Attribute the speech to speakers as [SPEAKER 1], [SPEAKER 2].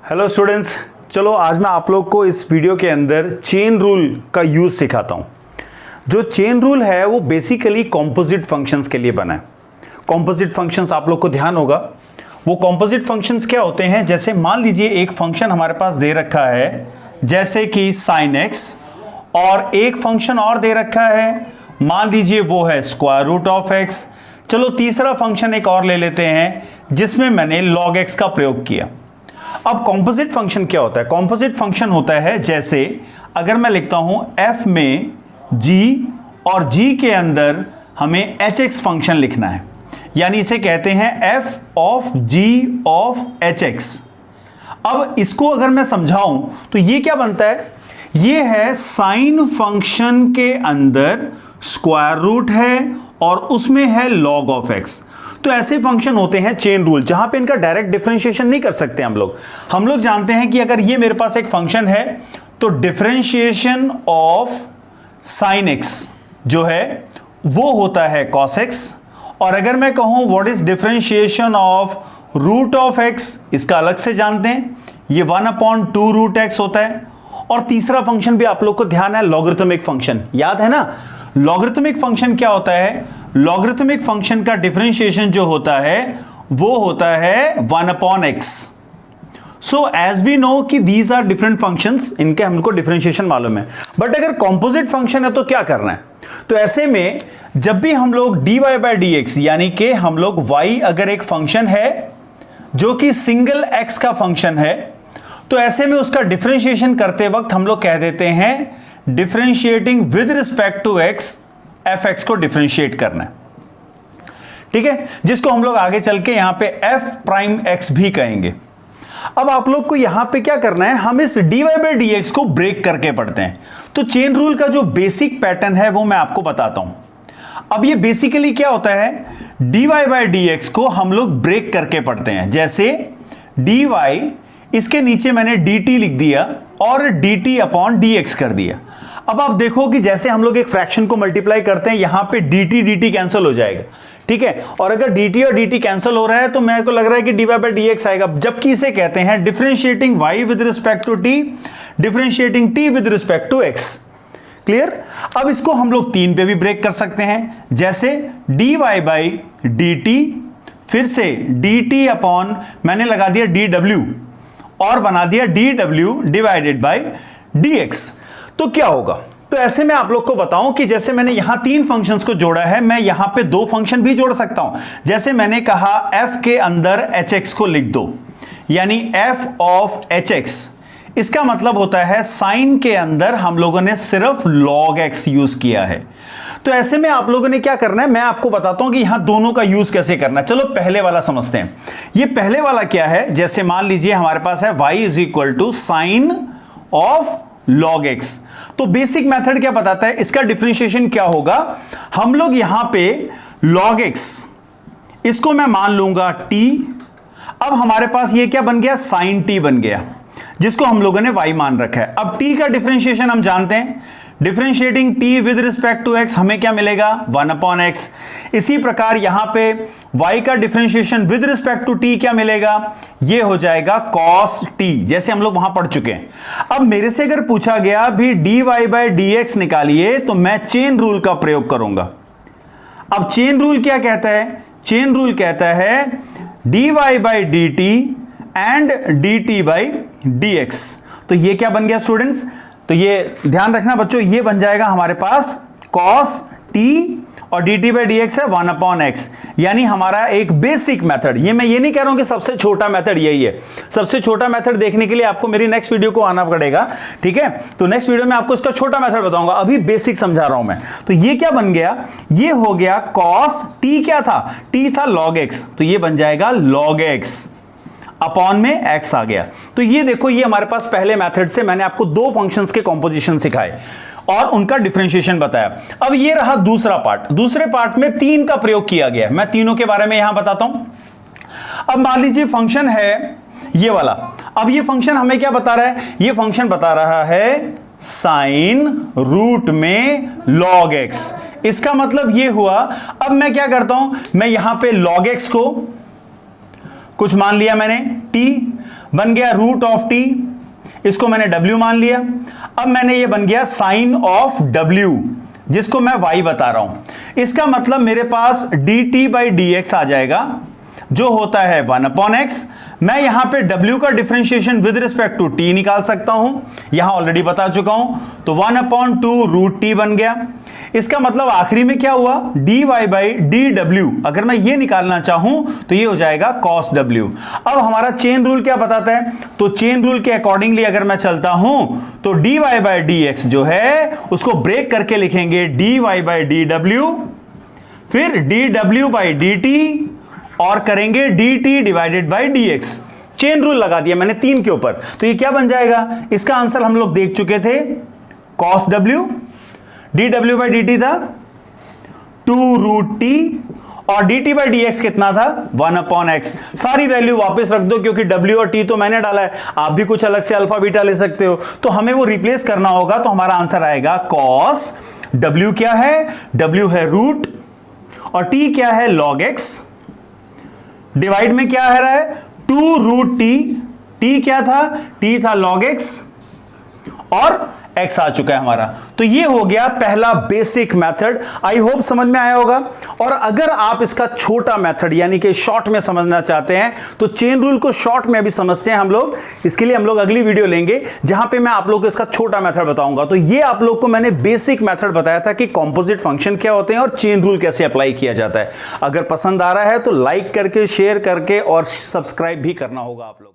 [SPEAKER 1] Hello students, चलो आज मैं आप लोग को इस वीडियो के अंदर चेन रूल का यूज़ सिखाता हूँ। जो चेन रूल है वो बेसिकली कॉम्पोजिट फंक्शंस के लिए बना है। कॉम्पोजिट फंक्शंस आप लोग को ध्यान होगा, वो कॉम्पोजिट फंक्शंस क्या होते हैं। जैसे मान लीजिए एक फंक्शन हमारे पास दे रखा है जैसे कि sin x, और एक फंक्शन और दे रखा है, मान लीजिए वो है स्क्वायर रूट ऑफ x। चलो तीसरा फंक्शन एक और ले लेते हैं जिसमें मैंने log x का प्रयोग किया। अब कॉम्पोजिट फंक्शन क्या होता है? कॉम्पोजिट फंक्शन होता है जैसे अगर मैं लिखता हूं f में g और g के अंदर हमें hx फंक्शन लिखना है, यानी इसे कहते हैं f of g of hx। अब इसको अगर मैं समझाऊं तो ये क्या बनता है, ये है साइन फंक्शन के अंदर स्क्वायर रूट है और उसमें है log ऑफ x। तो ऐसे फंक्शन होते हैं चेन रूल, जहां पे इनका डायरेक्ट डिफरेंशिएशन नहीं कर सकते हम लोग जानते हैं कि अगर ये मेरे पास एक फंक्शन है तो डिफरेंशिएशन ऑफ साइन x जो है वो होता है cos x, और अगर मैं कहूं what is differentiation of root of x, इसका अलग से जानते हैं, ये 1/2 रूट x होता है। और तीसरा फंक्शन भी आप लोग को ध्यान है, लॉगरिथमिक फंक्शन, याद है ना। लॉगरिथमिक फंक्शन क्या होता है? लॉगरिथमिक फंक्शन का डिफरेंशिएशन जो होता है वो होता है 1/x। So as we know कि दीज आर डिफरेंट फंक्शंस, इनके हमको डिफरेंशिएशन मालूम है। बट अगर कॉम्पोजिट फंक्शन है तो क्या करना है? तो ऐसे में जब भी हम लोग dy बाई डी एक्स, यानी कि हम लोग y अगर एक फंक्शन है जो कि सिंगल x का फंक्शन है, तो ऐसे में उसका डिफरेंशिएशन करते वक्त हम लोग कह देते हैं differentiating with respect to x, fx को डिफरेंशिएट करना है, ठीक है, जिसको हम लोग आगे चल के यहां पे f प्राइम x भी कहेंगे। अब आप लोग को यहां पे क्या करना है, हम इस dy बाई डी एक्स को ब्रेक करके पढ़ते हैं। तो चेन रूल का जो बेसिक पैटर्न है वो मैं आपको बताता हूं। अब ये बेसिकली क्या होता है, dy बाई डी एक्स को हम लोग ब्रेक करके पढ़ते हैं। जैसे dy, इसके नीचे मैंने dt लिख दिया और dt अपॉन dx कर दिया। अब आप देखो कि जैसे हम लोग एक फ्रैक्शन को मल्टीप्लाई करते हैं, यहां पे dt कैंसिल हो जाएगा, ठीक है। और अगर dt और dt कैंसिल हो रहा है तो मेरे को लग रहा है कि dy बाई dx आएगा, जबकि इसे कहते हैं differentiating y with respect to t, differentiating t with respect to x। Clear? अब इसको हम लोग 3 पे भी ब्रेक कर सकते हैं, जैसे dy बाई dt, फिर से dt अपॉन मैंने लगा दिया dw और बना दिया dw डिवाइडेड बाई dx। तो क्या होगा? तो ऐसे में आप लोग को बताऊं कि जैसे मैंने यहां 3 फंक्शंस को जोड़ा है, मैं यहां पे 2 फंक्शन भी जोड़ सकता हूं। जैसे मैंने कहा f के अंदर hx को लिख दो, यानी f ऑफ hx, इसका मतलब होता है साइन के अंदर हम लोगों ने सिर्फ log x यूज किया है। तो ऐसे में आप लोगों ने क्या करना है, मैं आपको बताता हूं कि यहां दोनों का यूज कैसे करना है। चलो पहले वाला समझते हैं। ये पहले वाला क्या है, जैसे मान लीजिए हमारे पास है y is equal to sine of log x। तो बेसिक मेथड क्या बताता है, इसका डिफरेंशिएशन क्या होगा, हम लोग यहां पे log x, इसको मैं मान लूंगा t। अब हमारे पास ये क्या बन गया, sin t बन गया, जिसको हम लोगों ने y मान रखा है। अब t का डिफरेंशिएशन हम जानते हैं, differentiating t with respect to x हमें क्या मिलेगा, 1/x। इसी प्रकार यहां पे y का differentiation with respect to t क्या मिलेगा, ये हो जाएगा cos t, जैसे हम लोग वहां पढ़ चुके हैं। अब मेरे से अगर पूछा गया भी dy बाई dx निकालिए, तो मैं चेन रूल का प्रयोग करूंगा। अब चेन रूल क्या कहता है, चेन रूल कहता है dy by dt and dt by dx। तो ये क्या बन गया स्टूडेंट्स, तो ये ध्यान रखना बच्चों, ये बन जाएगा हमारे पास cos t और dt बाई dx है 1/x, यानी हमारा एक बेसिक मेथड। ये मैं ये नहीं कह रहा हूं कि सबसे छोटा मेथड यही है, सबसे छोटा मेथड देखने के लिए आपको मेरी नेक्स्ट वीडियो को आना पड़ेगा, ठीक है। तो नेक्स्ट वीडियो में आपको इसका छोटा मेथड बताऊंगा, अभी बेसिक समझा रहा हूं मैं। तो ये क्या बन गया, ये हो गया cos t, क्या था, t था log x, तो ये बन जाएगा log x अपॉन में x आ गया। तो ये देखो, ये हमारे पास पहले मेथड से मैंने आपको 2 फंक्शंस के कॉम्पोजिशन सिखाए और उनका डिफरेंशिएशन बताया। अब ये रहा दूसरा पार्ट। दूसरे पार्ट में 3 का प्रयोग किया गया है, मैं तीनों के बारे में यहां बताता हूं। अब मान लीजिए फंक्शन है ये वाला। अब ये फंक्शन हमें क्या बता रहा है, ये फंक्शन बता रहा है साइन रूट में log x। इसका मतलब ये हुआ, अब मैं क्या करता हूं, मैं यहां पे log x को कुछ मान लिया मैंने t, बन गया रूट ऑफ टी, इसको मैंने w मान लिया। अब मैंने ये बन गया साइन ऑफ w, जिसको मैं y बता रहा हूं। इसका मतलब मेरे पास dt बाई dx आ जाएगा, जो होता है 1/x। मैं यहां पे w का differentiation with respect to t निकाल सकता हूं, यहां ऑलरेडी बता चुका हूं, तो 1/2 रूट t बन गया। इसका मतलब आखिरी में क्या हुआ, dy बाई dw। अगर मैं ये निकालना चाहूं तो ये हो जाएगा cos w। अब हमारा चेन रूल क्या बताता है, तो चेन रूल के अकॉर्डिंगली अगर मैं चलता हूं तो dy बाई dx जो है उसको ब्रेक करके लिखेंगे dy बाई dw, फिर dw बाई dt और करेंगे dt divided by dx। Chain rule लगा दिया मैंने 3 के ऊपर, तो ये क्या बन जाएगा, इसका आंसर हम लोग देख चुके थे, cos w, dw by dt था 2 रूट टी और dt बाई dx कितना था 1/x। सारी वैल्यू वापस रख दो, क्योंकि w और t तो मैंने डाला है, आप भी कुछ अलग से अल्फा बीटा ले सकते हो, तो हमें वो रिप्लेस करना होगा। तो हमारा आंसर आएगा cos w क्या है, w है रूट और t क्या है log x, डिवाइड में क्या है रहा है 2 रूट टी, t क्या था, t था log x और x आ चुका है हमारा। तो ये हो गया पहला बेसिक मेथड। आई होप समझ में आया होगा। और अगर आप इसका छोटा मेथड यानी कि शॉर्ट में समझना चाहते हैं तो चेन रूल को शॉर्ट में भी समझते हैं हम लोग, इसके लिए हम लोग अगली वीडियो लेंगे जहां पे मैं आप लोग को इसका छोटा मेथड बताऊंगा। तो ये आप लोग को मैंने बेसिक मेथड बताया था कि कॉम्पोजिट फंक्शन क्या होते हैं और चेन रूल कैसे अप्लाई किया जाता है। अगर पसंद आ रहा है तो लाइक करके, शेयर करके और सब्सक्राइब भी करना होगा आप लोग।